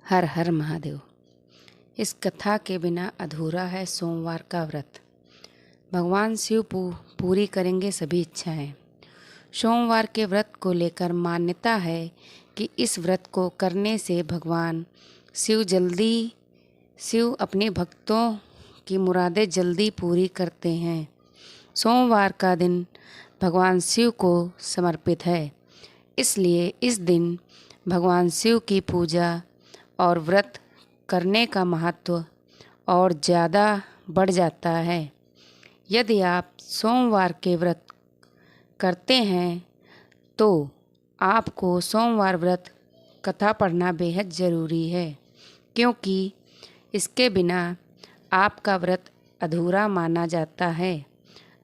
हर हर महादेव। इस कथा के बिना अधूरा है सोमवार का व्रत। भगवान शिव पूरी करेंगे सभी इच्छाएं। सोमवार के व्रत को लेकर मान्यता है कि इस व्रत को करने से भगवान शिव अपने भक्तों की मुरादें जल्दी पूरी करते हैं। सोमवार का दिन भगवान शिव को समर्पित है, इसलिए इस दिन भगवान शिव की पूजा और व्रत करने का महत्व और ज़्यादा बढ़ जाता है। यदि आप सोमवार के व्रत करते हैं तो आपको सोमवार व्रत कथा पढ़ना बेहद ज़रूरी है, क्योंकि इसके बिना आपका व्रत अधूरा माना जाता है।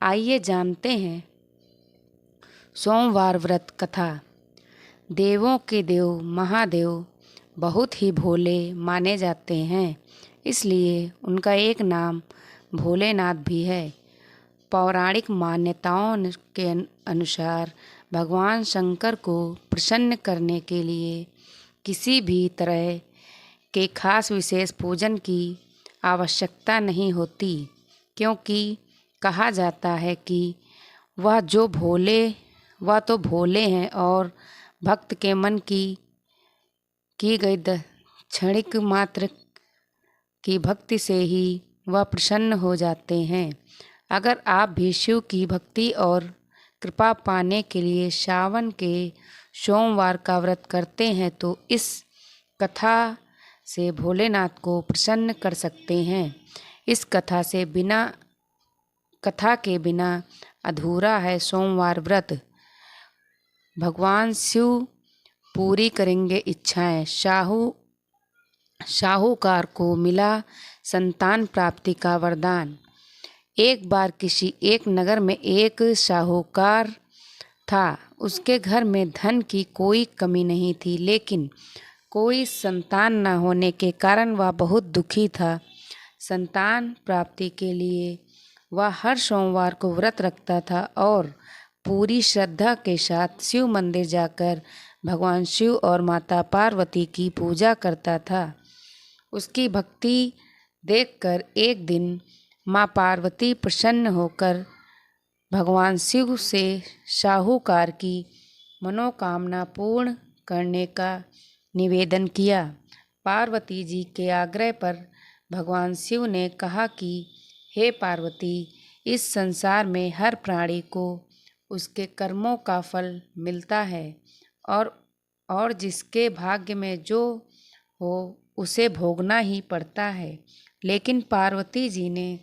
आइए जानते हैं सोमवार व्रत कथा। देवों के देव महादेव बहुत ही भोले माने जाते हैं, इसलिए उनका एक नाम भोलेनाथ भी है। पौराणिक मान्यताओं के अनुसार भगवान शंकर को प्रसन्न करने के लिए किसी भी तरह के खास विशेष पूजन की आवश्यकता नहीं होती, क्योंकि कहा जाता है कि वह तो भोले हैं और भक्त के मन की गई क्षणिक मात्र की भक्ति से ही वह प्रसन्न हो जाते हैं। अगर आप भी शिव की भक्ति और कृपा पाने के लिए सावन के सोमवार का व्रत करते हैं तो इस कथा से भोलेनाथ को प्रसन्न कर सकते हैं। इस कथा के बिना अधूरा है सोमवार व्रत। भगवान शिव पूरी करेंगे इच्छाएं। साहूकार को मिला संतान प्राप्ति का वरदान। एक बार किसी एक नगर में एक साहूकार था। उसके घर में धन की कोई कमी नहीं थी, लेकिन कोई संतान न होने के कारण वह बहुत दुखी था। संतान प्राप्ति के लिए वह हर सोमवार को व्रत रखता था और पूरी श्रद्धा के साथ शिव मंदिर जाकर भगवान शिव और माता पार्वती की पूजा करता था। उसकी भक्ति देखकर एक दिन माँ पार्वती प्रसन्न होकर भगवान शिव से साहूकार की मनोकामना पूर्ण करने का निवेदन किया। पार्वती जी के आग्रह पर भगवान शिव ने कहा कि हे पार्वती, इस संसार में हर प्राणी को उसके कर्मों का फल मिलता है और जिसके भाग्य में जो हो उसे भोगना ही पड़ता है। लेकिन पार्वती जी ने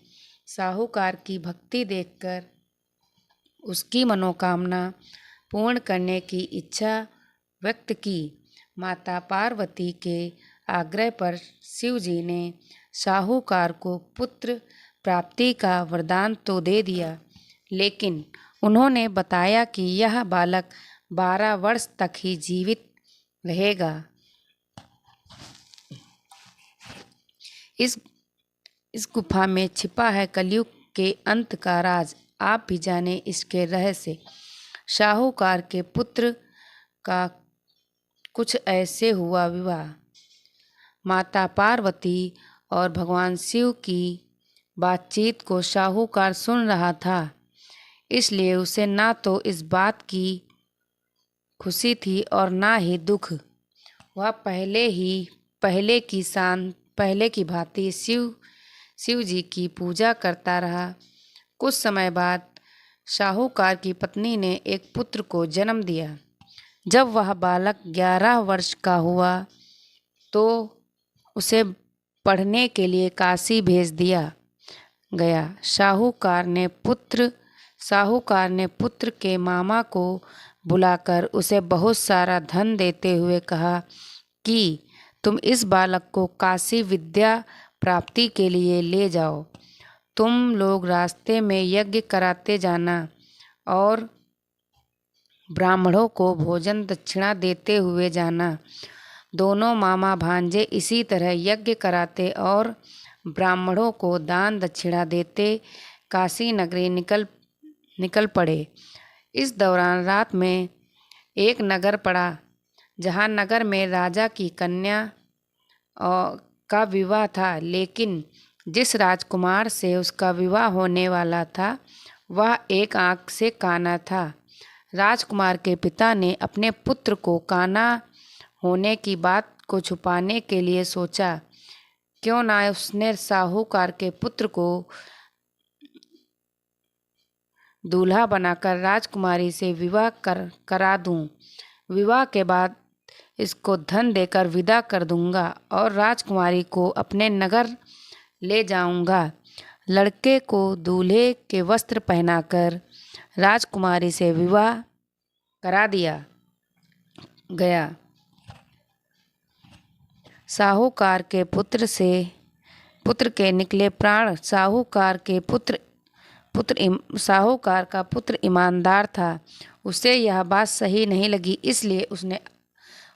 साहूकार की भक्ति देखकर उसकी मनोकामना पूर्ण करने की इच्छा व्यक्त की। माता पार्वती के आग्रह पर शिव जी ने साहूकार को पुत्र प्राप्ति का वरदान तो दे दिया, लेकिन उन्होंने बताया कि यह बालक 12 वर्ष तक ही जीवित रहेगा। इस गुफा में छिपा है कलयुग के अंत का राज। आप भी जाने इसके रहस्य। साहूकार के पुत्र का कुछ ऐसे हुआ विवाह। माता पार्वती और भगवान शिव की बातचीत को साहूकार सुन रहा था, इसलिए उसे ना तो इस बात की खुशी थी और ना ही दुख। वह पहले की भांति शिव जी की पूजा करता रहा। कुछ समय बाद साहूकार की पत्नी ने एक पुत्र को जन्म दिया। जब वह बालक 11 वर्ष का हुआ तो उसे पढ़ने के लिए काशी भेज दिया गया। साहूकार ने पुत्र के मामा को बुलाकर उसे बहुत सारा धन देते हुए कहा कि तुम इस बालक को काशी विद्या प्राप्ति के लिए ले जाओ। तुम लोग रास्ते में यज्ञ कराते जाना और ब्राह्मणों को भोजन दक्षिणा देते हुए जाना। दोनों मामा भांजे इसी तरह यज्ञ कराते और ब्राह्मणों को दान दक्षिणा देते काशी नगरी निकल पड़े। इस दौरान रात में एक नगर पड़ा, जहाँ नगर में राजा की कन्या का विवाह था, लेकिन जिस राजकुमार से उसका विवाह होने वाला था वह एक आंख से काना था। राजकुमार के पिता ने अपने पुत्र को काना होने की बात को छुपाने के लिए सोचा, क्यों ना उसने साहूकार के पुत्र को दूल्हा बनाकर राजकुमारी से विवाह करा दूं। विवाह के बाद इसको धन देकर विदा कर दूंगा और राजकुमारी को अपने नगर ले जाऊंगा। लड़के को दूल्हे के वस्त्र पहनाकर राजकुमारी से विवाह करा दिया गया। साहूकार के पुत्र के निकले प्राण। साहूकार का पुत्र ईमानदार था। उसे यह बात सही नहीं लगी, इसलिए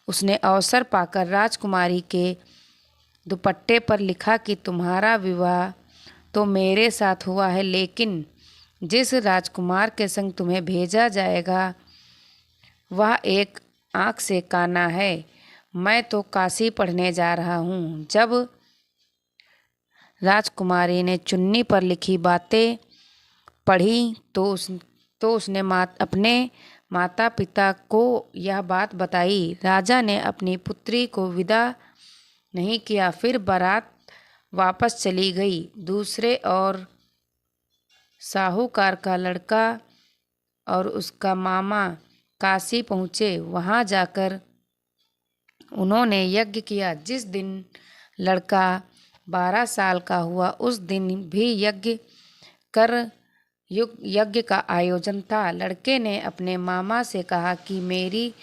उसने अवसर पाकर राजकुमारी के दुपट्टे पर लिखा कि तुम्हारा विवाह तो मेरे साथ हुआ है, लेकिन जिस राजकुमार के संग तुम्हें भेजा जाएगा वह एक आंख से काना है। मैं तो काशी पढ़ने जा रहा हूँ। जब राजकुमारी ने चुन्नी पर लिखी बातें पढ़ी तो उसने अपने माता पिता को यह बात बताई। राजा ने अपनी पुत्री को विदा नहीं किया। फिर बारात वापस चली गई। दूसरे और साहूकार का लड़का और उसका मामा काशी पहुँचे। वहाँ जाकर उन्होंने यज्ञ किया। जिस दिन लड़का 12 साल का हुआ उस दिन भी यज्ञ का आयोजन था। लड़के ने अपने मामा से कहा कि मेरी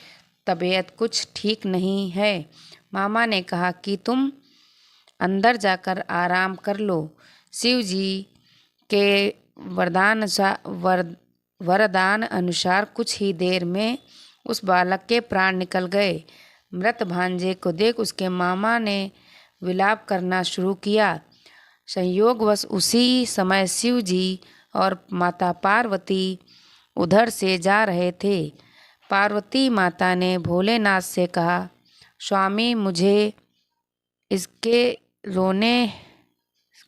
तबीयत कुछ ठीक नहीं है। मामा ने कहा कि तुम अंदर जाकर आराम कर लो। शिव जी के वरदान अनुसार कुछ ही देर में उस बालक के प्राण निकल गए। मृत भांजे को देख उसके मामा ने विलाप करना शुरू किया। संयोगवश उसी समय शिव जी और माता पार्वती उधर से जा रहे थे। पार्वती माता ने भोलेनाथ से कहा, स्वामी, मुझे इसके रोने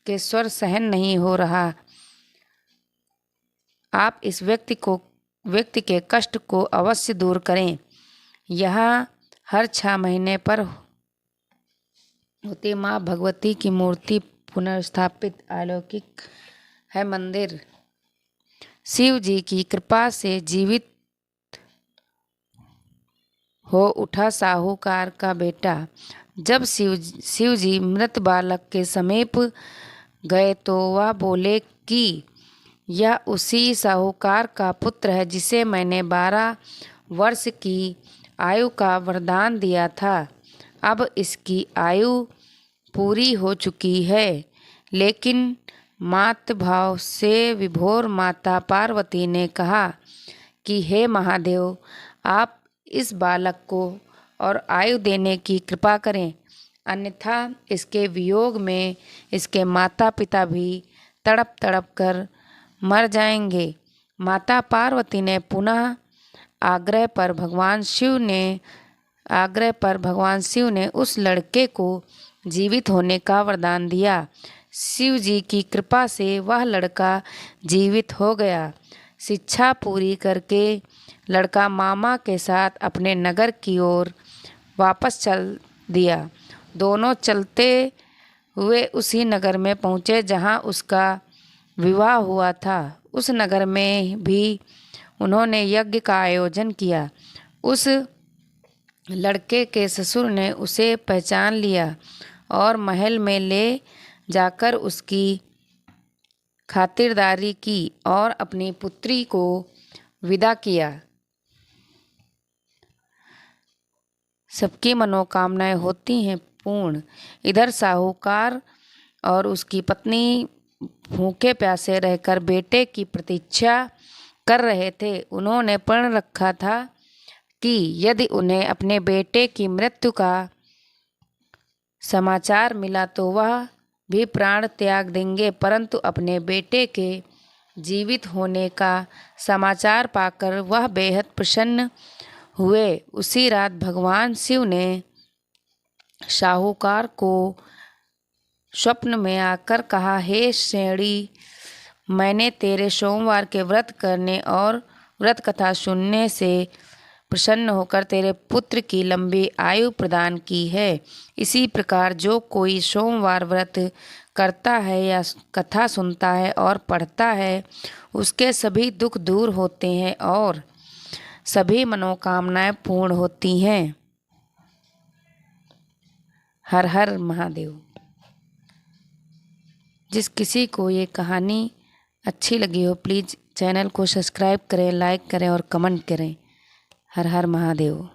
के स्वर सहन नहीं हो रहा। आप इस व्यक्ति के कष्ट को अवश्य दूर करें। यहाँ हर 6 महीने पर होती माँ भगवती की मूर्ति पुनर्स्थापित अलौकिक है मंदिर। शिव जी की कृपा से जीवित हो उठा साहूकार का बेटा। जब शिव जी मृत बालक के समीप गए तो वह बोले कि यह उसी साहूकार का पुत्र है जिसे मैंने 12 वर्ष की आयु का वरदान दिया था। अब इसकी आयु पूरी हो चुकी है। लेकिन मातृ भाव से विभोर माता पार्वती ने कहा कि हे महादेव, आप इस बालक को और आयु देने की कृपा करें, अन्यथा इसके वियोग में इसके माता पिता भी तड़प तड़प कर मर जाएंगे। माता पार्वती ने पुनः आग्रह पर भगवान शिव ने उस लड़के को जीवित होने का वरदान दिया। शिव जी की कृपा से वह लड़का जीवित हो गया। शिक्षा पूरी करके लड़का मामा के साथ अपने नगर की ओर वापस चल दिया। दोनों चलते हुए उसी नगर में पहुँचे जहाँ उसका विवाह हुआ था। उस नगर में भी उन्होंने यज्ञ का आयोजन किया। उस लड़के के ससुर ने उसे पहचान लिया और महल में ले जाकर उसकी खातिरदारी की और अपनी पुत्री को विदा किया। सबकी मनोकामनाएं होती हैं पूर्ण। इधर साहूकार और उसकी पत्नी भूखे प्यासे रहकर बेटे की प्रतीक्षा कर रहे थे। उन्होंने प्रण रखा था कि यदि उन्हें अपने बेटे की मृत्यु का समाचार मिला तो वह भी प्राण त्याग देंगे, परंतु अपने बेटे के जीवित होने का समाचार पाकर वह बेहद प्रसन्न हुए। उसी रात भगवान शिव ने साहूकार को स्वप्न में आकर कहा, हे सेठी, मैंने तेरे सोमवार के व्रत करने और व्रत कथा सुनने से प्रसन्न होकर तेरे पुत्र की लंबी आयु प्रदान की है। इसी प्रकार जो कोई सोमवार व्रत करता है या कथा सुनता है और पढ़ता है, उसके सभी दुख दूर होते हैं और सभी मनोकामनाएं पूर्ण होती हैं। हर हर महादेव। जिस किसी को ये कहानी अच्छी लगी हो, प्लीज़ चैनल को सब्सक्राइब करें, लाइक करें और कमेंट करें। हर हर महादेव।